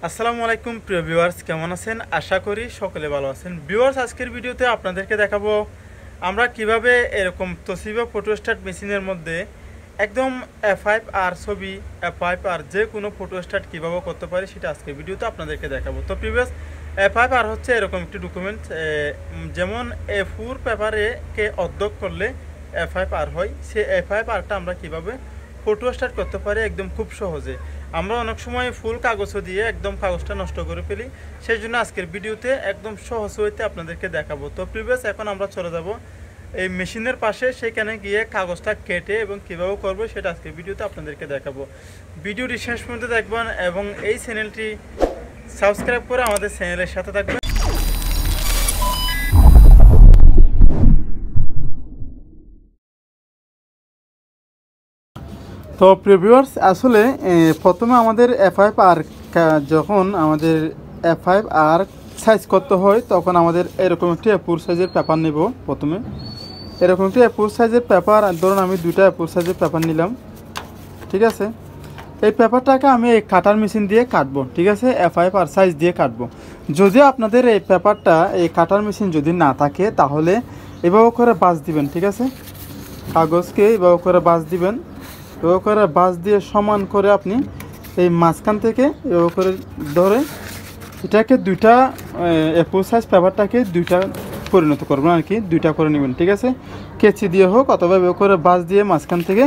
আসসালামু আলাইকুম প্রিয় ভিউয়ার্স, কেমন আছেন? আশা করি সকলে ভালো আছেন। ভিউয়ার্স, আজকের ভিডিওতে আপনাদেরকে দেখাবো আমরা কিভাবে এরকম তোশিবা ফটোস্ট্যাট মেশিনের মধ্যে একদম F5R ছবি F5R যে কোনো ফটোস্ট্যাট কীভাবে করতে পারি সেটা আজকের ভিডিওতে আপনাদেরকে দেখাবো। তো প্রিভিয়াস F5R হচ্ছে এরকম একটি ডকুমেন্ট, যেমন A4 পেপারেকে অর্ধেক করলে F5R হয়, সেই F5Rটা আমরা কীভাবে ফটোস্ট্যাট করতে পারি একদম খুব সহজে। আমরা অনেক সময় ফুল কাগজও দিয়ে একদম কাগজটা নষ্ট করে ফেলি, সেই জন্য আজকের ভিডিওতে একদম সহজ হইতে আপনাদেরকে দেখাবো। তো প্রিভিয়াস এখন আমরা চলে যাব এই মেশিনের পাশে, সেখানে গিয়ে কাগজটা কেটে এবং কীভাবে করবো সেটা আজকের ভিডিওতে আপনাদেরকে দেখাবো। ভিডিওটি শেষ পর্যন্ত দেখবেন এবং এই চ্যানেলটি সাবস্ক্রাইব করে আমাদের চ্যানেলের সাথে থাকবেন। তো প্রিভিউয়ার্স, আসলে প্রথমে আমাদের F5R যখন আমাদের F5R সাইজ করতে হয় তখন আমাদের এরকম একটি A4 সাইজের পেপার নেব। প্রথমে এরকম একটি A4 সাইজের পেপার, ধরুন আমি দুইটা A4 সাইজের পেপার নিলাম, ঠিক আছে। এই পেপারটাকে আমি এই কাটার মেশিন দিয়ে কাটবো, ঠিক আছে, F5R সাইজ দিয়ে কাটবো। যদিও আপনাদের এই পেপারটা এই কাটার মেশিন যদি না থাকে তাহলে এভাবে করে বাঁশ দিবেন, ঠিক আছে। কাগজকে এভাবে করে বাঁশ দিবেন, এভাবে করে বাঁশ দিয়ে সমান করে আপনি এই মাঝখান থেকে এভাবে করে ধরে এটাকে দুইটা A4 সাইজ পেপারটাকে দুইটা পরিণত করবেন আর কি, দুইটা করে নেবেন, ঠিক আছে। কেচি দিয়ে হোক অথবা এভাবে করে বাঁশ দিয়ে মাঝখান থেকে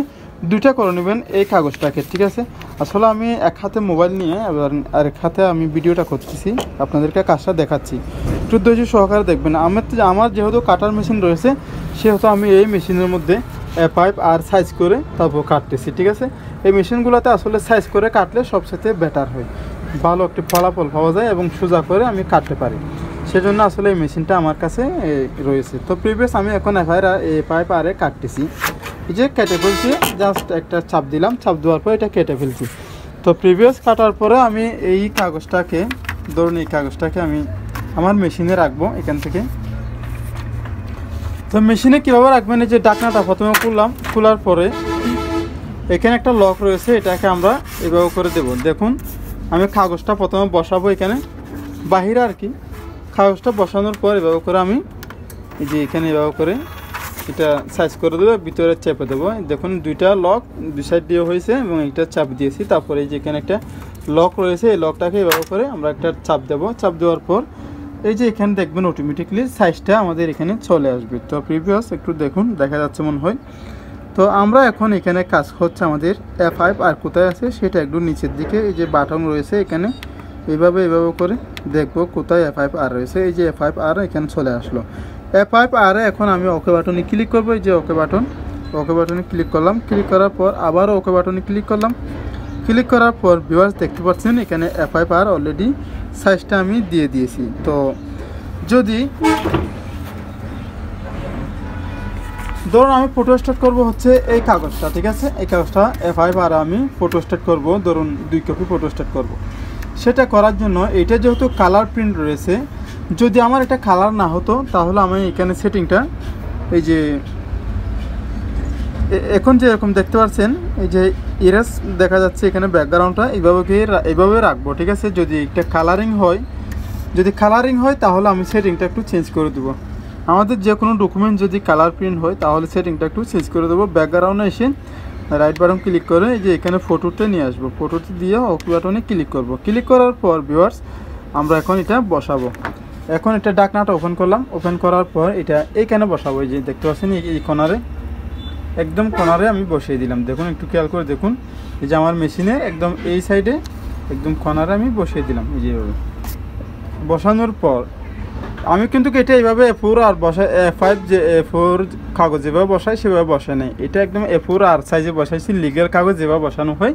দুইটা করে নেবেন এই কাগজটাকে, ঠিক আছে। আসলে আমি এক হাতে মোবাইল নিয়ে এবার আরেক হাতে আমি ভিডিওটা করতেছি, আপনাদেরকে কাজটা দেখাচ্ছি, একটু ধৈর্য সহকারে দেখবেন। আমার যেহেতু কাটার মেশিন রয়েছে সেহেতু আমি এই মেশিনের মধ্যে F5R সাইজ করে তারপর কাটতেছি, ঠিক আছে। এই মেশিনগুলোতে আসলে সাইজ করে কাটলে সবসাথে বেটার হয়, ভালো একটি ফলাফল পাওয়া যায় এবং সোজা করে আমি কাটতে পারি, সেজন্য আসলে এই মেশিনটা আমার কাছে রয়েছে। তো প্রিভিয়াস আমি এখন F5R কাটতেছি, এই যে কেটে ফেলছি, জাস্ট একটা চাপ দিলাম, চাপ দেওয়ার পর এটা কেটে ফেলছি। তো প্রিভিয়াস কাটার পরে আমি এই কাগজটাকে, ধরুন এই কাগজটাকে আমি আমার মেশিনে রাখবো এখান থেকে। তো মেশিনে কীভাবে রাখবেন, এই যে ঢাকনাটা প্রথমে খুললাম, খোলার পরে এখানে একটা লক রয়েছে, এটাকে আমরা এভাবে করে দেব। দেখুন আমি কাগজটা প্রথমে বসাবো এখানে বাহিরে আর কি, কাগজটা বসানোর পর এভাবে করে আমি এই যে এখানে এভাবে করে এটা সাইজ করে দেবো, ভিতরে চেপে দেবো। দেখুন দুইটা লক দুই সাইড দিয়ে হয়েছে এবং একটা চাপ দিয়েছি, তারপরে এই যে এখানে একটা লক রয়েছে, এই লকটাকে এভাবে করে আমরা একটা চাপ দেবো। চাপ দেওয়ার পর এই যে এখানে দেখবেন অটোমেটিকলি সাইজটা আমাদের এখানে চলে আসবে। তো প্রিভিয়াস একটু দেখুন, দেখা যাচ্ছে মনে হয়। তো আমরা এখন এখানে কাজ হচ্ছে আমাদের F5R কোথায় আছে সেটা একটু নিচের দিকে, এই যে বাটন রয়েছে এখানে এভাবে করে দেখবো কোথায় F5R রয়েছে। এই যে F5R এখানে চলে আসলো। F5R এখন আমি ওকে বাটনে ক্লিক করবো, এই যে ওকে বাটনে ক্লিক করলাম। ক্লিক করার পর আবারও ওকে বাটনে ক্লিক করলাম। ক্লিক করার পর ভিউয়ার্স দেখতে পাচ্ছেন এখানে F5R অলরেডি সাইজটা আমি দিয়ে দিয়েছি। তো যদি ধরুন আমি ফটোস্ট্যাট করবো হচ্ছে এই কাগজটা, ঠিক আছে, এই কাগজটা F5R আমি ফটোস্ট্যাট করব, ধরুন 2 কপি ফটোস্ট্যাট করব। সেটা করার জন্য এটা যেহেতু কালার প্রিন্ট রয়েছে, যদি আমার এটা কালার না হতো তাহলে আমি এখানে সেটিংটা এই যে এখন যে এরকম দেখতে পাচ্ছেন এই যে ইরেজ দেখা যাচ্ছে এখানে ব্যাকগ্রাউন্ডটা এইভাবে রাখবো, ঠিক আছে। যদি একটা কালারিং হয় তাহলে আমি সেটিংটা একটু চেঞ্জ করে দেবো। আমাদের যে কোনো ডকুমেন্ট যদি কালার প্রিন্ট হয় তাহলে সেটিংটা একটু চেঞ্জ করে দেবো। ব্যাকগ্রাউন্ডে এসে রাইট বাটন ক্লিক করে এই যে এখানে ফটোতে নিয়ে আসবো, ফটোতে দিয়ে ওকে বাটনে ক্লিক করব। ক্লিক করার পর ভিউয়ার্স আমরা এখন এটা বসাবো। এখন এটা ঢাকনাটা ওপেন করলাম, ওপেন করার পর এটা এইখানে বসাবো। এই যে দেখতে পাচ্ছেন এই কর্নারে, একদম কর্নারে আমি বসিয়ে দিলাম। দেখুন একটু খেয়াল করে দেখুন, এই যে আমার মেশিনের একদম এই সাইডে একদম কর্নারে আমি বসিয়ে দিলাম। এই যেভাবে বসানোর পর আমি কিন্তু এটা এইভাবে A4R বসাই, F5 যে A4 কাগজ যেভাবে বসাই সেভাবে বসাই নাই, এটা একদম A4R সাইজে বসাইছি। লিগ্যাল কাগজ যেভাবে বসানো হয়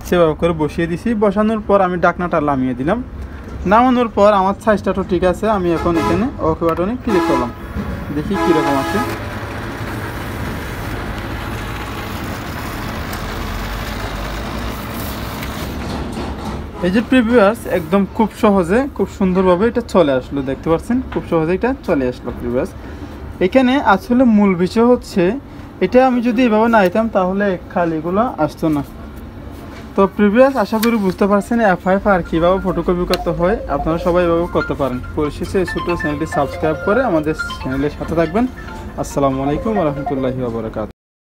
সেভাবে করে বসিয়ে দিছি। বসানোর পর আমি ঢাকনাটা নামিয়ে দিলাম। নামানোর পর আমার সাইজটা তো ঠিক আছে, আমি এখন এখানে ওকে বাটনে ক্লিক করলাম, দেখি কীরকম আছে। এই যে প্রিভিয়াস একদম খুব সহজে খুব সুন্দরভাবে এটা চলে আসলো, দেখতে পাচ্ছেন খুব সহজে এটা চলে আসলো প্রিভিয়াস। এখানে আসলে মূল বিষয় হচ্ছে এটা আমি যদি এভাবে না আইতাম তাহলে খালিগুলো আসতো না। তো তো প্রিভিয়াস আশা করি বুঝতে পারছেন এফআইএফ আর কীভাবে ফটোকপি করতে হয়। আপনারা সবাই এভাবে করতে পারেন। পরিশেষে এই ছোটো চ্যানেলটি সাবস্ক্রাইব করে আমাদের চ্যানেলের সাথে থাকবেন। আসসালামু আলাইকুম ওয়া রাহমাতুল্লাহি ওয়া বারাকাতুহু।